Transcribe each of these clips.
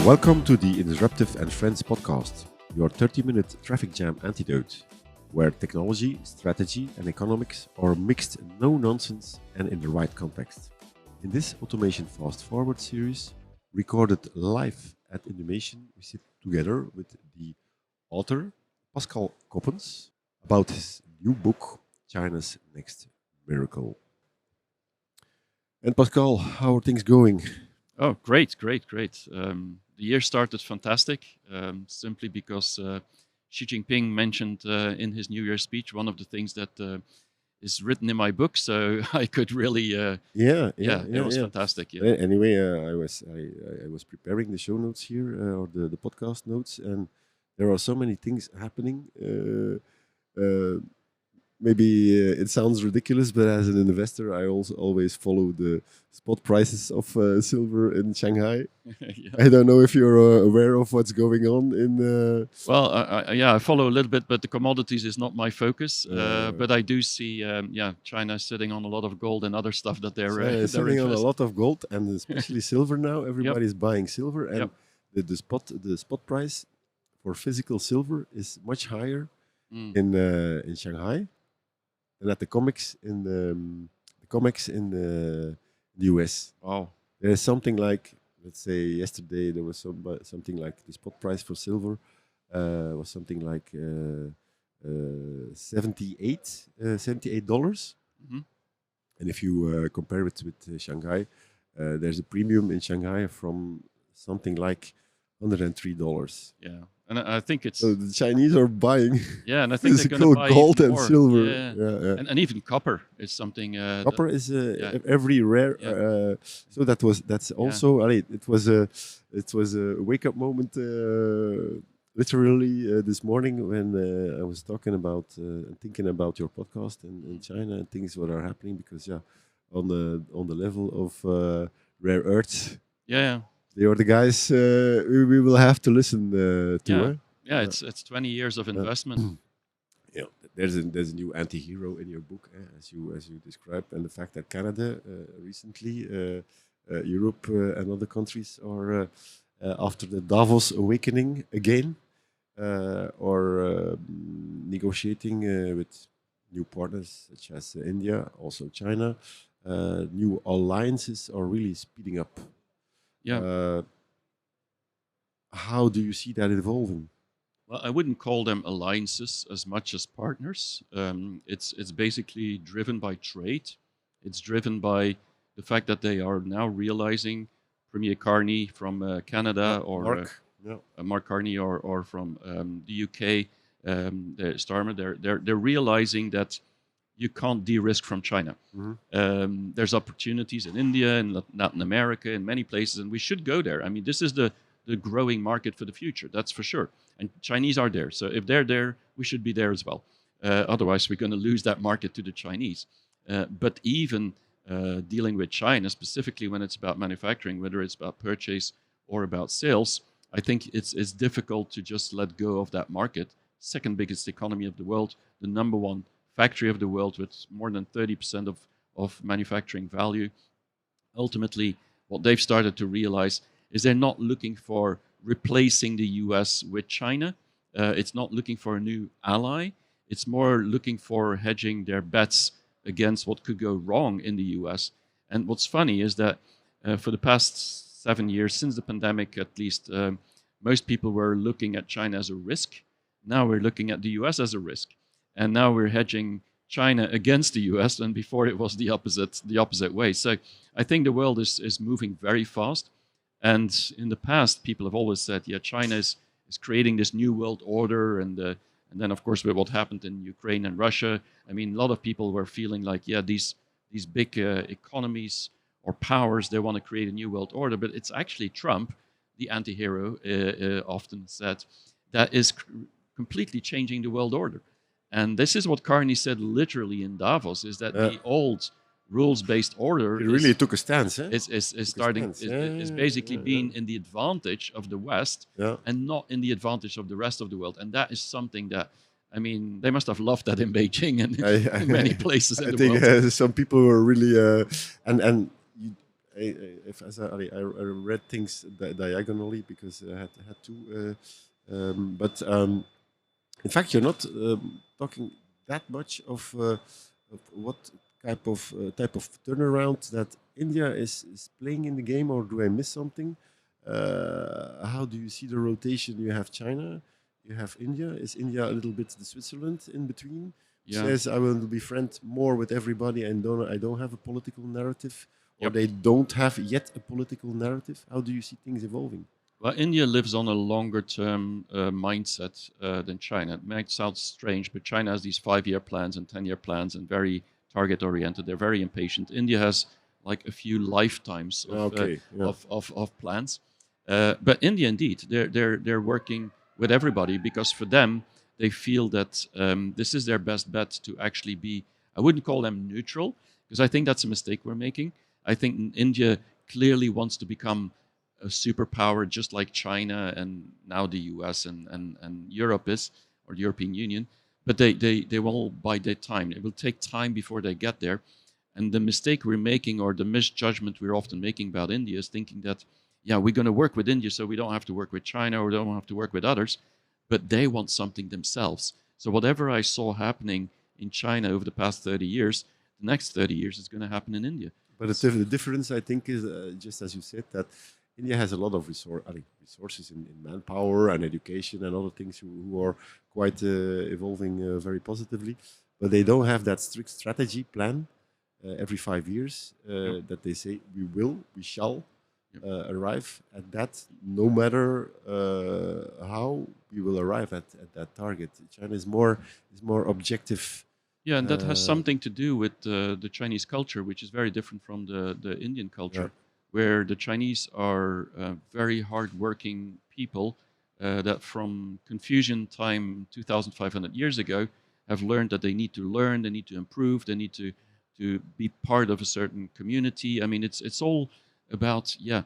Welcome to the Disruptive and Friends podcast, your 30-minute traffic jam antidote, where technology, strategy, and economics are mixed no nonsense and in the right context. In this Automation Fast Forward series, recorded live at Innovation, we sit together with the author Pascal Coppens about his new book, China's Next Miracle. And Pascal, how are things going? Oh, great. The year started fantastic, simply because Xi Jinping mentioned in his New Year's speech one of the things that is written in my book. So I could really, it was fantastic. Yeah. Anyway, I was preparing the show notes here or the podcast notes, and there are so many things happening. Maybe it sounds ridiculous, but as an investor, I also always follow the spot prices of silver in Shanghai. Yeah. I don't know if you're aware of what's going on in. Well, I follow a little bit, but the commodities is not my focus. But I do see, China sitting on a lot of gold and other stuff that they're Sitting on a investing. lot of gold and especially silver now. Everybody's buying silver, and Yep. the spot price for physical silver is much higher Mm. in Shanghai than at the comics in the US. Wow. There is something like, let's say, yesterday there was something like the spot price for silver was something like $78. Mhm. And if you compare it with Shanghai, there's a premium in Shanghai from something like $103. Yeah, and I think it's So the Chinese are buying and I think they're going physical to buy gold even and more. silver. Yeah, Yeah. and even copper is something. Copper is yeah. every rare. So that's Yeah. also. It was a wake up moment. Literally this morning when I was talking about and thinking about your podcast in China and things what are happening because on the level of rare earths, Yeah, they are the guys we will have to listen to. yeah, Yeah. It's 20 years of investment. Yeah, there's a new anti-hero in your book, as you described, and the fact that Canada recently, Europe, and other countries are after the Davos awakening again, or negotiating with new partners such as India, also China. New alliances are really speeding up. Yeah. How do you see that evolving? Well, I wouldn't call them alliances as much as partners. It's basically driven by trade. It's driven by the fact that they are now realizing Premier Carney from Canada or Mark, Mark Carney or from the UK, Starmer. They're realizing that you can't de-risk from China. Mhm. There's opportunities in India and Latin America and many places, and we should go there. I mean, this is the growing market for the future, that's for sure. And Chinese are there, so if they're there, we should be there as well. Otherwise, we're going to lose that market to the Chinese. But even dealing with China, specifically when it's about manufacturing, whether it's about purchase or about sales, I think it's difficult to just let go of that market. Second biggest economy of the world, the number one factory of the world with more than 30% of manufacturing value. Ultimately, what they've started to realize is they're not looking for replacing the US with China. It's not looking for a new ally. It's more looking for hedging their bets against what could go wrong in the US. And what's funny is that for the past 7 years, since the pandemic at least, most people were looking at China as a risk. Now we're looking at the US as a risk. And now we're hedging China against the US, and before it was the opposite way. So I think the world is moving very fast. And in the past, people have always said, China is creating this new world order. And then, of course, with what happened in Ukraine and Russia, I mean, a lot of people were feeling like, these big economies or powers, they want to create a new world order. But it's actually Trump, the anti-hero, often said, that is completely changing the world order. And this is what Carney said literally in Davos, is that the old rules-based order It really took a stance. is basically being in the advantage of the West and not in the advantage of the rest of the world. And that is something that, I mean, they must have loved that in Beijing and in many places in the world. I think some people were really, and if as I read things diagonally because I had to, but in fact, you're not talking that much of what type of turnaround that India is playing in the game, or do I miss something? How do you see the rotation? You have China, you have India. Is India a little bit the Switzerland in between? Who Yeah. says I will be friend more with everybody and I don't have a political narrative, or Yep. they don't have yet a political narrative? How do you see things evolving? Well, India lives on a longer term mindset than China. It might sound strange, but China has these 5-year plans and 10-year plans and very target oriented. They're very impatient. India has like a few lifetimes Okay, yeah. of plans. But India, indeed, they're working with everybody because for them, they feel that this is their best bet to actually be, I wouldn't call them neutral, because I think that's a mistake we're making. I think India clearly wants to become a superpower just like China and now the US and Europe is, or the European Union. But they will bide their time. It will take time before they get there. And the mistake we're making, or the misjudgment we're often making about India, is thinking that, yeah, we're going to work with India so we don't have to work with China or don't have to work with others. But they want something themselves. So whatever I saw happening in China over the past 30 years, the next 30 years is going to happen in India. But the difference, I think, is just as you said, that India has a lot of resources in manpower and education and other things who are quite evolving very positively. But they don't have that strict strategy plan every 5 years Yep. that they say we shall Yep. arrive at that, no matter how we will arrive at that target. China is more objective. Yeah, and that has Uh, something to do with the Chinese culture, which is very different from the Indian yeah, culture, where the Chinese are very hardworking people that from Confucian time 2,500 years ago have learned that they need to learn, they need to improve, they need to be part of a certain community. I mean, it's all about, yeah.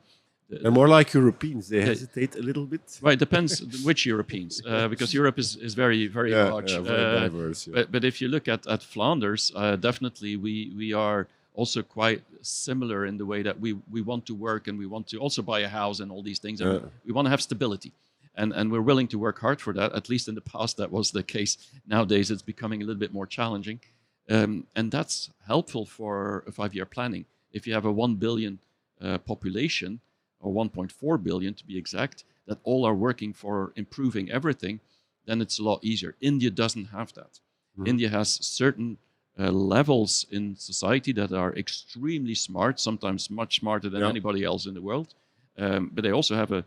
they're The, more like Europeans. They the, hesitate a little bit. Right, depends which Europeans, because Europe is very very Yeah, large. yeah, very diverse. Yeah. But if you look at Flanders, definitely we are also quite similar in the way that we want to work and we want to also buy a house and all these things, and Yeah. we want to have stability, and we're willing to work hard for that. At least in the past that was the case. Nowadays it's becoming a little bit more challenging, and that's helpful for a 5-year planning. If you have a 1 billion population, or 1.4 billion to be exact, that all are working for improving everything, then it's a lot easier. India doesn't have that. Mhm. India has certain levels in society that are extremely smart, sometimes much smarter than Yeah. anybody else in the world. But they also have a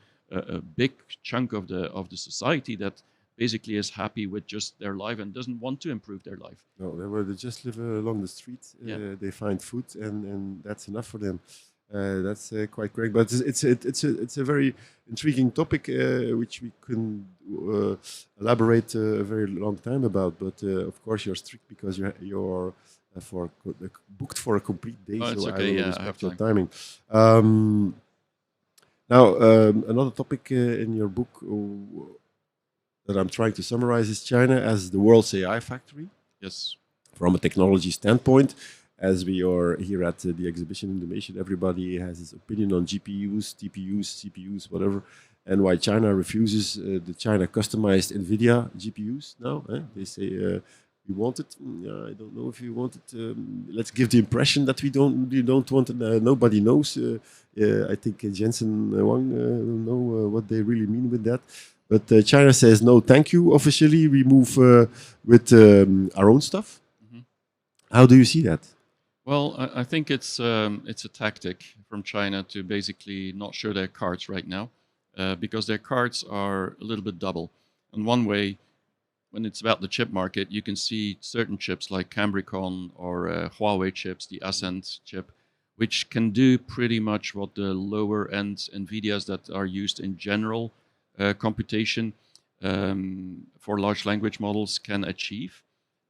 big chunk of the society that basically is happy with just their life and doesn't want to improve their life. No, they just live along the street. Yeah. They find food, and that's enough for them. That's quite correct. But it's a very intriguing topic which we can elaborate a very long time about. But of course, you're strict because you're booked for a complete day. Oh, it's So I okay. will Yeah, I have respect your time. timing. Now, another topic in your book that I'm trying to summarize is China as the world's AI factory Yes. from a technology standpoint. As we are here at the exhibition in the nation, everybody has his opinion on GPUs, TPUs, CPUs, whatever, and why China refuses the China customized NVIDIA GPUs now. They say we want it. I don't know if you want it. Let's give the impression that we don't want it. Nobody knows. I think Jensen Wang will know what they really mean with that. But China says no, thank you. Officially, we move with our own stuff. Mhm. How do you see that? Well, I think it's a tactic from China to basically not show their cards right now, because their cards are a little bit double. In one way, when it's about the chip market, you can see certain chips like Cambricon or Huawei chips, the Ascend chip, which can do pretty much what the lower end NVIDIAs that are used in general computation for large language models can achieve.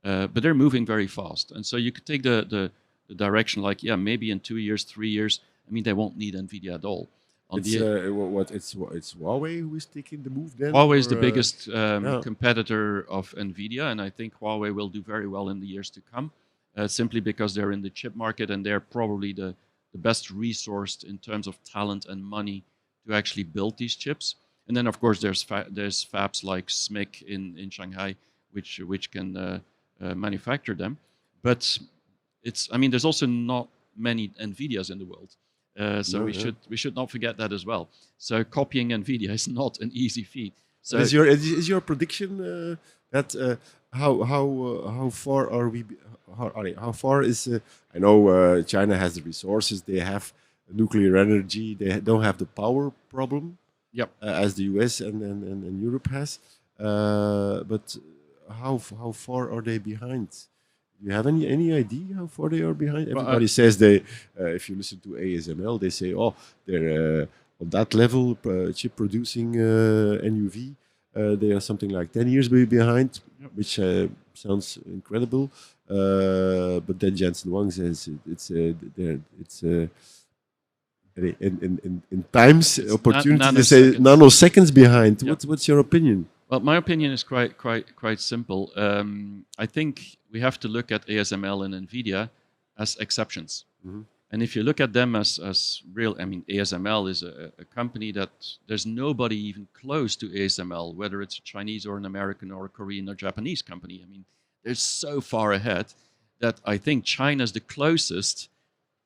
But they're moving very fast. And so you could take the direction like, yeah, maybe in 2 years, 3 years, I mean, they won't need NVIDIA at all. On It's it's Huawei who is taking the move then. Huawei is or, the biggest yeah. competitor of NVIDIA, and I think Huawei will do very well in the years to come, simply because they're in the chip market and they're probably the the best resourced in terms of talent and money to actually build these chips. And then, of course, there's fabs like SMIC in Shanghai, which can manufacture them. But there's also not many Nvidias in the world, so we should not forget that as well. So copying Nvidia is not an easy feat. So is your prediction that how far are we? How far is? I know China has the resources. They have nuclear energy. They don't have the power problem. Yep. As the US and Europe has. But how far are they behind? Do you have any idea how far they are behind? Everybody says they. If you listen to ASML, they say, oh, they're on that level, chip producing NUV. They are something like 10 years behind, Yep. which sounds incredible. But then Jensen Huang says it's in times opportunity they say nanoseconds behind. Yep. What's your opinion? Well, my opinion is quite simple. I think we have to look at ASML and Nvidia as exceptions. Mm-hmm. And if you look at them as real, ASML is a company that there's nobody even close to ASML, whether it's a Chinese or an American or a Korean or Japanese company. They're so far ahead that I think China's the closest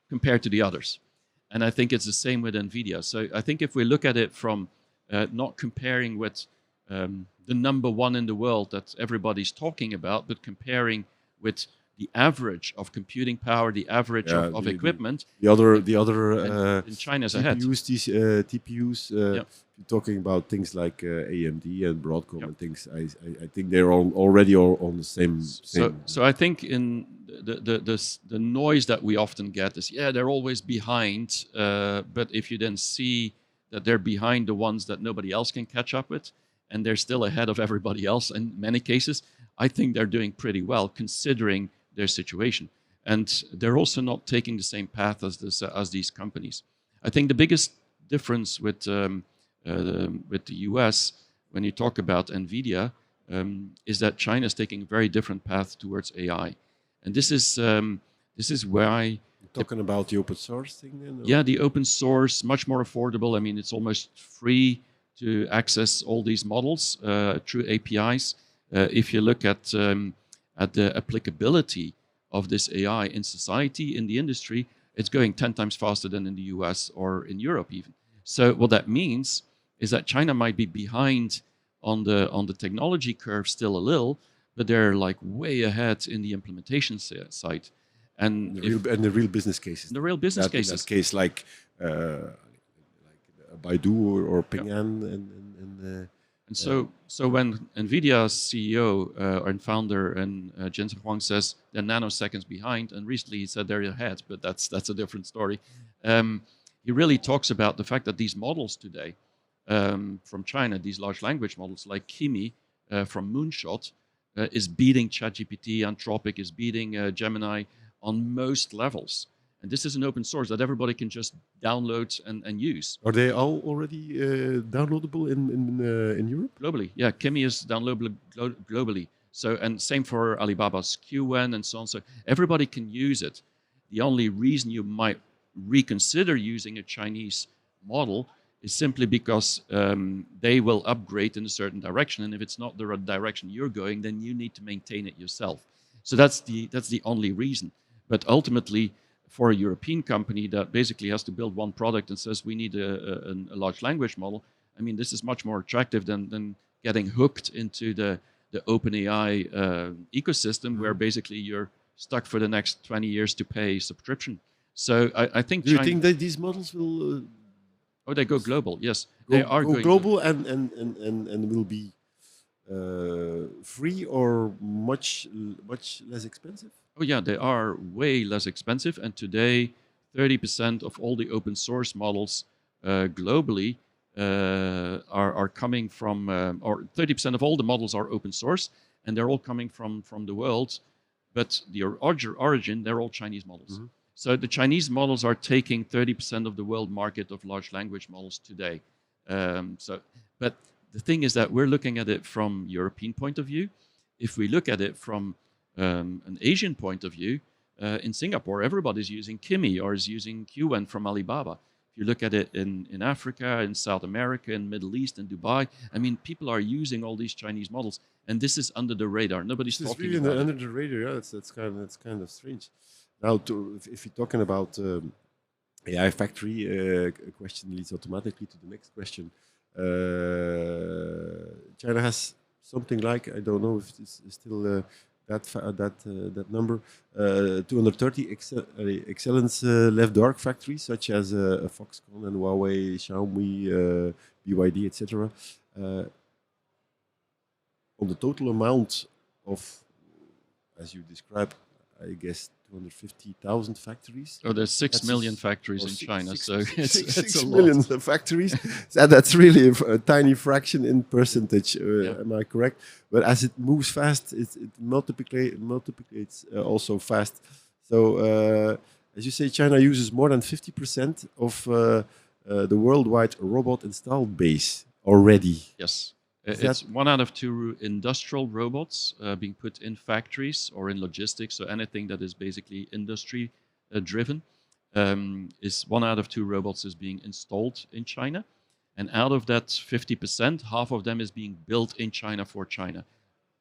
compared to the others. And I think it's the same with Nvidia. So I think if we look at it from not comparing with the number one in the world that everybody's talking about, but comparing with the average of computing power, the average of equipment. The other in China's TPUs, ahead. TPUs. Yep. Talking about things like AMD and Broadcom. Yep. And things. I think they're already on the same. So I think in the noise that we often get is they're always behind. But if you then see that they're behind the ones that nobody else can catch up with, and they're still ahead of everybody else in many cases, I think they're doing pretty well considering their situation. And they're also not taking the same path as these companies. I think the biggest difference with the US, when you talk about NVIDIA, is that China is taking a very different path towards AI. And this is why... Talking about the open source thing then? Or? Yeah, the open source, much more affordable. It's almost free to access all these models through APIs. If you look at the applicability of this AI in society, in the industry, it's going 10 times faster than in the US or in Europe even. So what that means is that China might be behind on the technology curve still a little, but they're like way ahead in the implementation side. And the real business cases. The real business cases. In that case, like Baidu or Ping An and so when Nvidia's CEO and founder and Jensen Huang says they're nanoseconds behind, and recently he said they're ahead, but that's a different story. He really talks about the fact that these models today from China, these large language models like Kimi from Moonshot, is beating ChatGPT, Anthropic is beating Gemini on most levels. And this is an open source that everybody can just download and use. Are they all already downloadable in Europe? Globally, yeah. Kimi is downloadable globally. So, and same for Alibaba's QN and so on. So everybody can use it. The only reason you might reconsider using a Chinese model is simply because they will upgrade in a certain direction. And if it's not the right direction you're going, then you need to maintain it yourself. So that's the only reason. But ultimately, for a European company that basically has to build one product and says we need a large language model, this is much more attractive than getting hooked into the OpenAI ecosystem, where basically you're stuck for the next 20 years to pay subscription. So I think. Do you think that these models will? They go global. Yes, they are go going global and will be free or much less expensive. Oh yeah, they are way less expensive. And today, 30% of all the open source models globally are coming from, or 30% of all the models are open source, and they're all coming from the world. But the origin, they're all Chinese models. Mm-hmm. So the Chinese models are taking 30% of the world market of large language models today. But the thing is that we're looking at it from European point of view. If we look at it from an Asian point of view, in Singapore, everybody's using Kimi or is using QN from Alibaba. If you look at it in Africa, in South America, in Middle East, in Dubai, I mean, people are using all these Chinese models, and this is under the radar. Nobody's This is talking really about under it. the radar. Yeah, that's kind of strange. Now, if you're talking about AI factory, a question leads automatically to the next question. China has something like, I don't know if this is still that number, 230 excellence left dark factories such as Foxconn and Huawei, Xiaomi, BYD, etc. Uh, on the total amount of, as you described, I guess 250,000 factories. Oh, there's 6 That's million a- factories or in six- China, six- so six- it's six a million lot. factories. That's really a tiny fraction in percentage. Yeah. Am I correct? But as it moves fast, it multiplicates also fast. So, as you say, China uses more than 50% of the worldwide robot installed base already. Yes. Is It's that 1 out of 2 industrial robots being put in factories or in logistics. So anything that is basically industry driven is 1 out of 2 robots is being installed in China. And out of that 50%, half of them is being built in China for China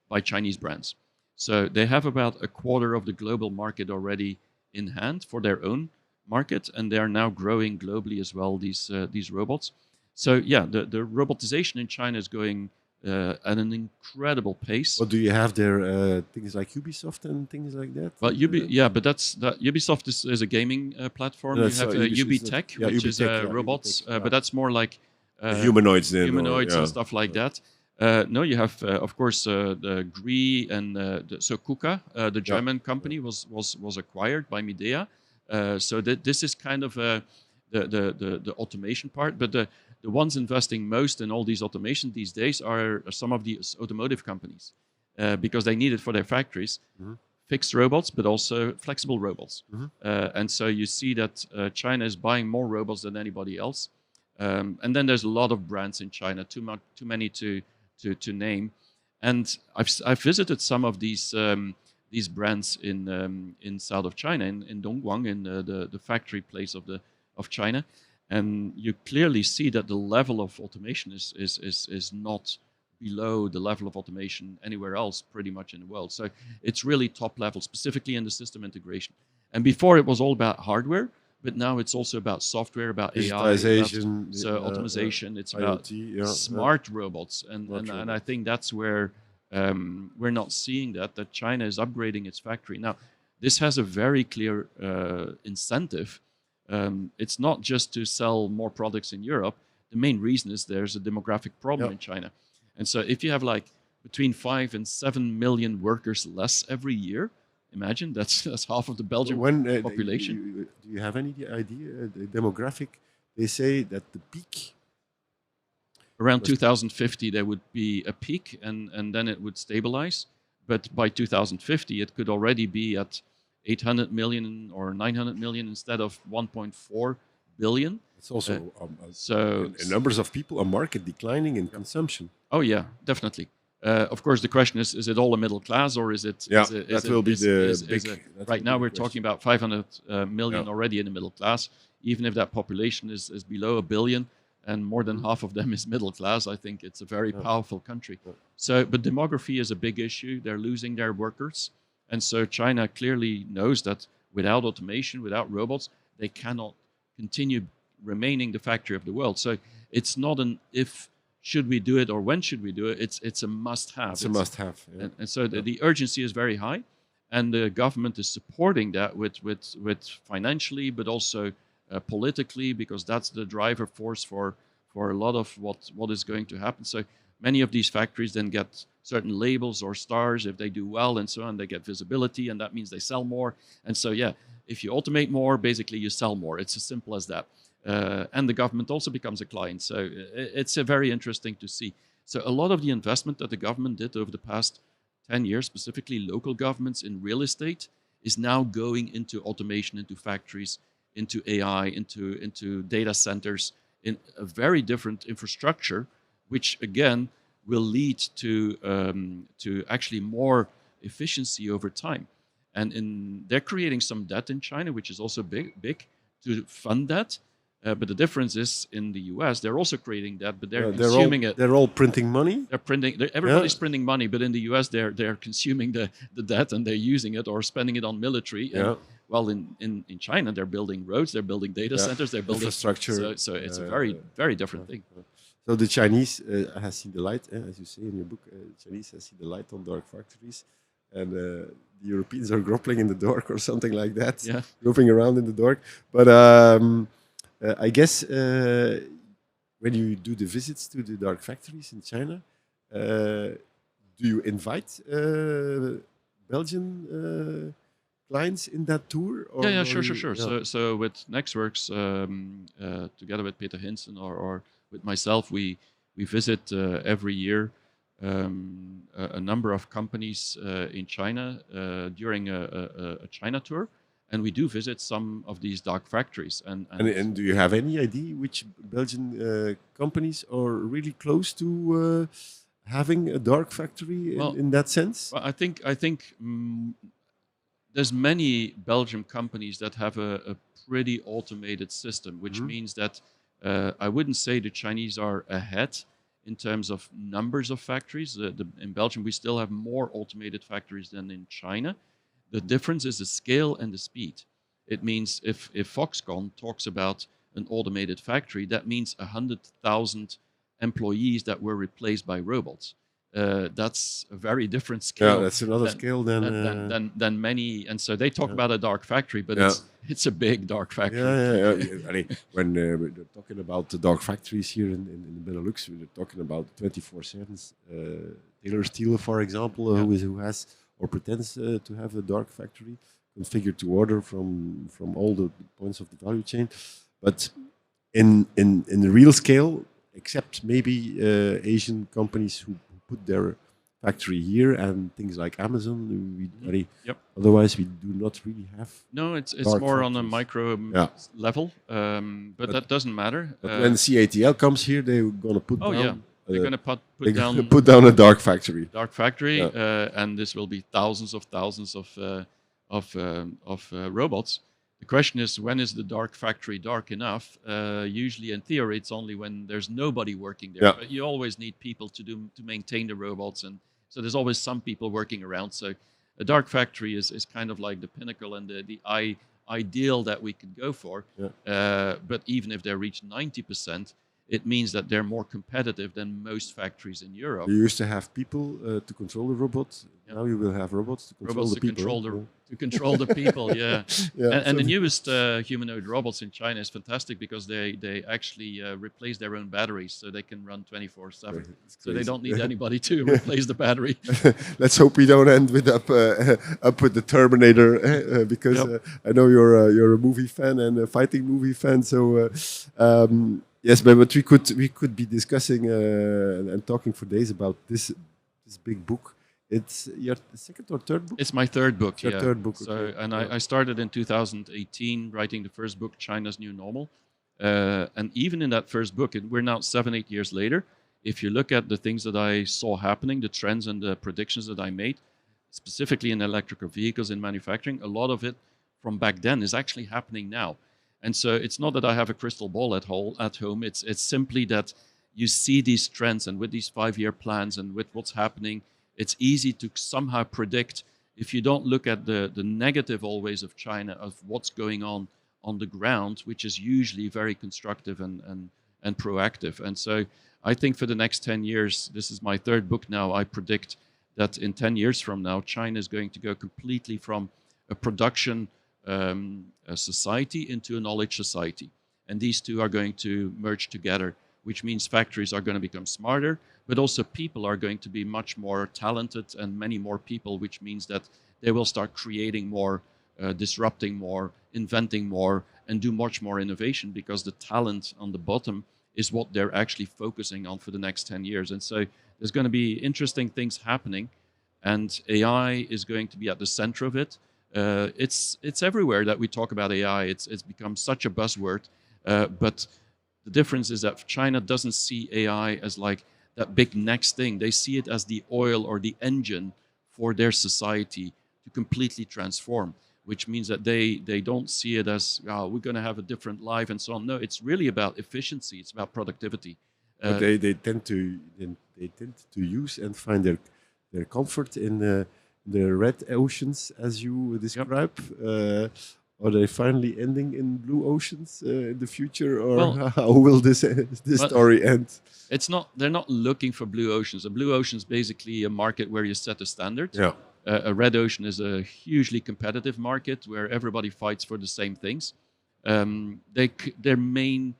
by Chinese brands. So they have about a quarter of the global market already in hand for their own market, and they are now growing globally as well. These robots. So yeah, the robotization in China is going at an incredible pace. what do you have there? Things like Ubisoft and things like that. Well, but Ubisoft is a gaming platform. No, You that's, have Ubisoft, Ubitech, yeah, which is Ubitech, yeah, robots, Ubitech, yeah. but that's more like Humanoids then, or, humanoids yeah. and stuff like that. No, you have of course the GRI and so KUKA, the Yeah. German company, was acquired by Midea. So this is kind of the automation part, but the ones investing most in all these automation these days are some of these automotive companies because they need it for their factories. Mhm. Fixed robots, but also flexible robots. Mhm. And so you see that China is buying more robots than anybody else. And then there's a lot of brands in China, too many to name. And I've visited some of these brands in south of China, in Dongguan, in the factory place of China, and you clearly see that the level of automation is not below the level of automation anywhere else pretty much in the world. So it's really top level, specifically in the system integration. And before it was all about hardware, but now it's also about software, about AI, Digitization, automation. It's about IoT, yeah, smart robots, and Smart I robots. think that's where we're not seeing that China is upgrading its factory now. This has a very clear incentive. It's not just to sell more products in Europe. The main reason is there's a demographic problem Yeah. in China, and so if you have like between 5 and 7 million workers less every year, imagine that's half of the Belgian When population. do you have any idea? The demographic, they say that the peak. Around Was- 2050, there would be a peak, and then it would stabilize. But by 2050, it could already be at 800 million or 900 million instead of 1.4 billion. It's also So in numbers of people, a market declining in consumption. Oh yeah, definitely. Of course, the question is it all a middle class or is it? Yeah, is it, that will be the big. right now, we're talking about 500 million Yeah. already in the middle class. Even if that population is below a billion, and more than half of them is middle class, I think it's a very powerful country. Yeah. So, but demography is a big issue. They're losing their workers, and so China clearly knows that without automation, without robots, they cannot continue remaining the factory of the world. So it's not an if should we do it or when should we do it. It's a must-have. It's a must-have. Yeah. And so the urgency is very high, and the government is supporting that with financially, but also politically, because that's the driver force for a lot of what is going to happen. So many of these factories then get certain labels or stars if they do well, and so on. They get visibility, and that means they sell more. And so yeah, if you automate more, basically you sell more. It's as simple as that. And the government also becomes a client. So it's a very interesting to see. So a lot of the investment that the government did over the past 10 years, specifically local governments in real estate, is now going into automation, into factories, into AI, into data centers, in a very different infrastructure, which again will lead to actually more efficiency over time. and they're creating some debt in China, which is also big to fund that. But the difference is in the US, they're also creating debt, but they're consuming it. They're all printing money. They're printing. Everybody's printing money, but in the US, they're consuming the debt and they're using it or spending it on military. And, well, in China, they're building roads, they're building data centers, they're building infrastructure. So it's a very different thing. So the Chinese has seen the light, as you say in your book. Chinese has seen the light on dark factories, and the Europeans are groping in the dark or something like that, groping around in the dark. But I guess when you do the visits to the dark factories in China, do you invite Belgian clients in that tour? Or Sure. So with Nextworks, together with Peter Hinsen or with myself, we visit every year a number of companies in China during a China tour. And we do visit some of these dark factories. And do you have any idea which Belgian companies are really close to having a dark factory in that sense? Well, I think there's many Belgian companies that have a pretty automated system, which means that I wouldn't say the Chinese are ahead in terms of numbers of factories. In Belgium, we still have more automated factories than in China. The difference is the scale and the speed. It means if Foxconn talks about an automated factory, that means 100,000 employees that were replaced by robots. That's a very different scale. Yeah, that's another scale than many. And so they talk about a dark factory, but it's a big dark factory. When we're talking about the dark factories here in the Benelux, we're talking about 24/7. Taylor Steel, for example, who has or pretends to have a dark factory configured to order from all the points of the value chain. But in the real scale, except maybe Asian companies who put their factory here and things like Amazon, otherwise we do not really have. No, it's more on a micro level, but that doesn't matter. But when CATL comes here, they're going to put down. They're going to put down a dark factory. And this will be thousands of robots. The question is, when is the dark factory dark enough? Usually, in theory, it's only when there's nobody working there. But you always need people to maintain the robots, and so there's always some people working around. So a dark factory is kind of like the pinnacle and the ideal that we could go for. But even if they reach 90%, it means that they're more competitive than most factories in Europe. You used to have people to control the robots. Now you will have robots to control the people. To control the people, And the newest humanoid robots in China is fantastic because they actually replace their own batteries, so they can run 24/7. So they don't need anybody to replace the battery. Let's hope we don't end up with the Terminator, because I know you're a movie fan and a fighting movie fan. So. Yes, but we could be discussing and talking for days about this big book. It's your second or third book? It's my third book. Your third book. So, I started in 2018 writing the first book, China's New Normal. And even in that first book, we're now 7-8 years later. If you look at the things that I saw happening, the trends and the predictions that I made, specifically in electrical vehicles in manufacturing, a lot of it from back then is actually happening now. And so it's not that I have a crystal ball at home. It's simply that you see these trends, and with these 5-year plans and with what's happening, it's easy to somehow predict, if you don't look at the negative always of China, of what's going on the ground, which is usually very constructive and proactive. And so I think for the next 10 years, this is my third book now, I predict that in 10 years from now, China is going to go completely from a production a society into a knowledge society. And these two are going to merge together, which means factories are going to become smarter, but also people are going to be much more talented and many more people, which means that they will start creating more, disrupting more, inventing more, and do much more innovation, because the talent on the bottom is what they're actually focusing on for the next 10 years. And so there's going to be interesting things happening, and AI is going to be at the center of it. It's everywhere that we talk about AI. It's become such a buzzword, but the difference is that China doesn't see AI as like that big next thing. They see it as the oil or the engine for their society to to completely transform, which means that they don't see it as, oh, we're going to have a different life and so on. No, it's really about efficiency. It's about productivity. But they tend to use and find their comfort in the red oceans, as you describe. Are they finally ending in blue oceans in the future, or Well, how will this story end? It's not. They're not looking for blue oceans. A blue ocean is basically a market where you set a standard. Yeah. A red ocean is a hugely competitive market where everybody fights for the same things. Their main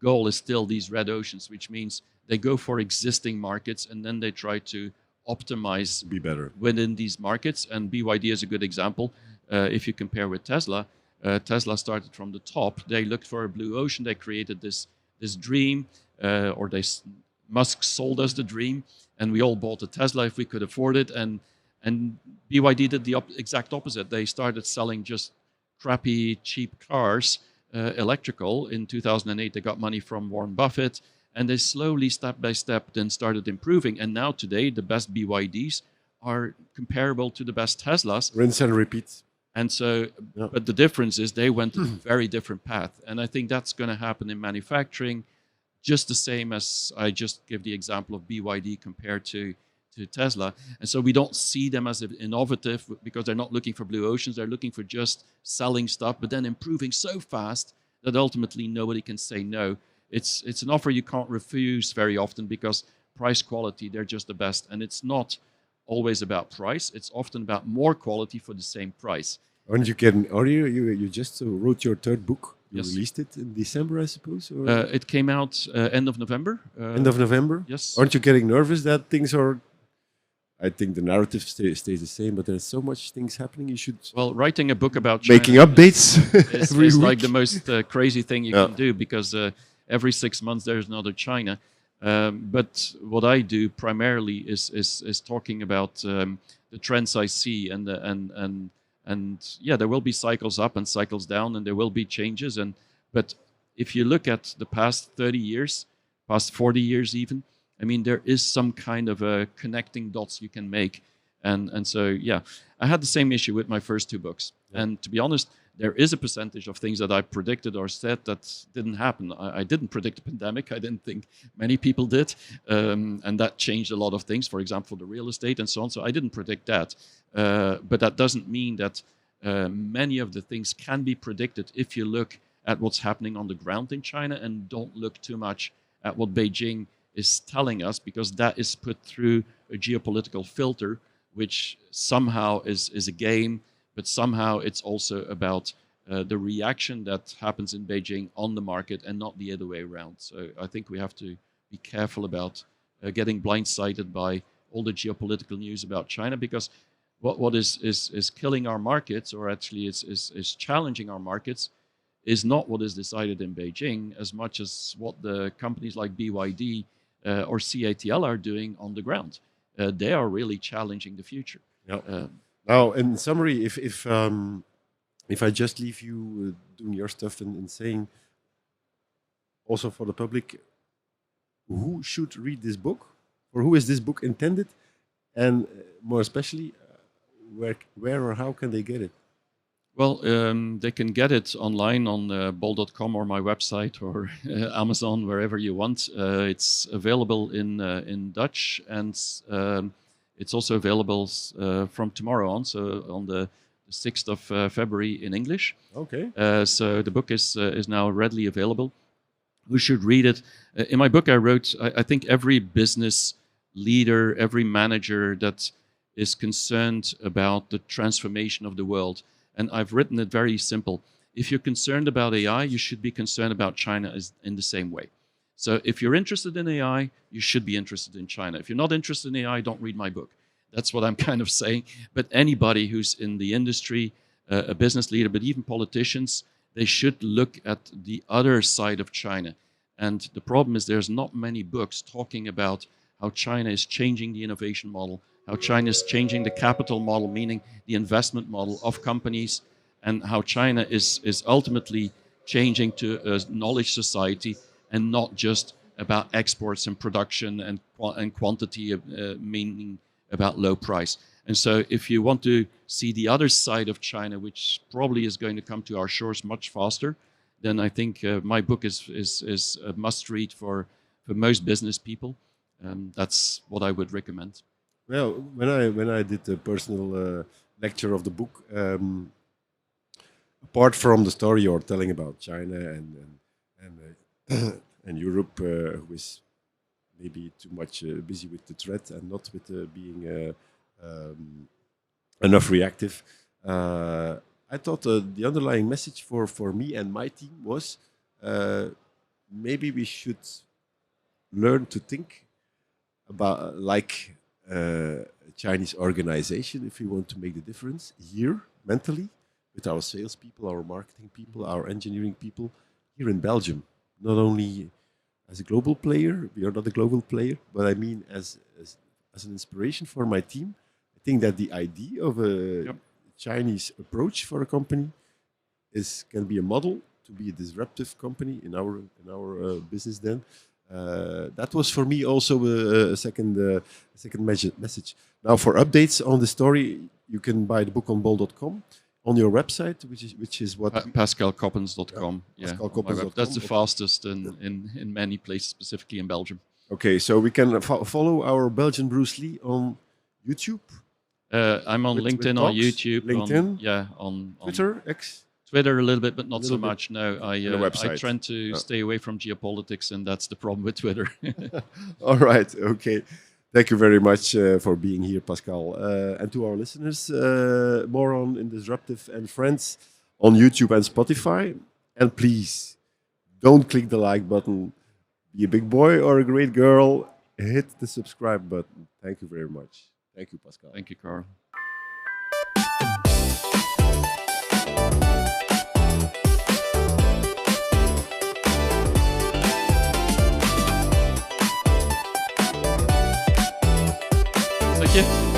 goal is still these red oceans, which means they go for existing markets and then they try to optimize Be better. within these markets. And BYD is a good example. If you compare with Tesla, Tesla started from the top. They looked for a blue ocean. They created this dream, Musk sold us the dream, and we all bought a Tesla if we could afford it. And BYD did the exact opposite. They started selling just crappy, cheap cars, electrical. In 2008, they got money from Warren Buffett, and they slowly, step by step, then started improving. And now today, the best BYDs are comparable to the best Teslas. Rinse and repeat. And so, Yeah. but the difference is they went a very different path. And I think that's going to happen in manufacturing, just the same as I just give the example of BYD compared to Tesla. And so we don't see them as innovative because they're not looking for blue oceans. They're looking for just selling stuff, but then improving so fast that ultimately nobody can say no. It's an offer you can't refuse very often because price quality, they're just the best. And it's not always about price. It's often about more quality for the same price. Aren't you getting? Are you just wrote your third book? You Yes. released it in December, I suppose. Or It came out end of November. end of November. Yes. Aren't you getting nervous that things are? I think the narrative stays the same, but there's so much things happening. You should Well, writing a book about China making updates every is week. like the most crazy thing you Yeah. can do because every 6 months there's another China. But what I do primarily is talking about the trends I see and yeah, there will be cycles up and cycles down, and there will be changes. But if you look at the past 30 years, past 40 years even, I mean, there is some kind of a connecting dots you can make. And so, yeah, I had the same issue with my first two books. Yeah. And to be honest, there is a percentage of things that I predicted or said that didn't happen. I didn't predict a pandemic. I didn't think many people did. And that changed a lot of things, for example, the real estate and so on. So I didn't predict that. But that doesn't mean that many of the things can be predicted if you look at what's happening on the ground in China and don't look too much at what Beijing is telling us, because that is put through a geopolitical filter, which somehow is a game, but somehow it's also about the reaction that happens in Beijing on the market and not the other way around. So I think we have to be careful about getting blindsided by all the geopolitical news about China, because what is killing our markets, or actually is challenging our markets, is not what is decided in Beijing as much as what the companies like BYD or CATL are doing on the ground. They are really challenging the future. Yeah. Now, in summary, if I just leave you doing your stuff and saying, also for the public, who should read this book, or who is this book intended, and more especially, where or how can they get it? Well, they can get it online on bol.com or my website or Amazon, wherever you want. It's available in Dutch, and it's also available from tomorrow on, so on the 6th of February in English. Okay. So the book is now readily available. Who should read it? In my book, I wrote, I think every business leader, every manager that is concerned about the transformation of the world. And I've written it very simple. If you're concerned about AI, you should be concerned about China in the same way. So if you're interested in AI, you should be interested in China. If you're not interested in AI, don't read my book. That's what I'm kind of saying. But anybody who's in the industry, a business leader, but even politicians, they should look at the other side of China. And the problem is there's not many books talking about how China is changing the innovation model, how China is changing the capital model, meaning the investment model of companies, and how China is ultimately changing to a knowledge society and not just about exports and production and quantity, meaning about low price. And so, if you want to see the other side of China, which probably is going to come to our shores much faster, then I think my book is a must read for most business people. That's what I would recommend. Well, when I did the personal lecture of the book, apart from the story you're telling about China and and Europe, who is maybe too much busy with the threat and not with being enough reactive. I thought the underlying message for me and my team was maybe we should learn to think about like a Chinese organization if we want to make the difference here mentally with our salespeople, our marketing people, our engineering people here in Belgium. Not only as a global player, we are not a global player, but I mean as an inspiration for my team. I think that the idea of a Yep. Chinese approach for a company can be a model to be a disruptive company in our business. Then that was for me also a second message. Now for updates on the story, you can buy the book on bol.com on your website, which is what PascalCoppens.com. Yeah, PascalCoppens.com. that's the fastest in many places, specifically in Belgium. Okay, so we can follow our Belgian Bruce Lee on YouTube, I'm on with LinkedIn, on talks, YouTube, LinkedIn, on Twitter, X. Twitter a little bit, but not so little bit. much. No, And a I website. tend to stay away from geopolitics, and that's the problem with Twitter. All right. Okay. Thank you very much for being here, Pascal. And to our listeners, more on In Disruptive and Friends on YouTube and Spotify. And please don't click the like button. Be a big boy or a great girl. Hit the subscribe button. Thank you very much. Thank you, Pascal. Thank you, Carl. Thank you.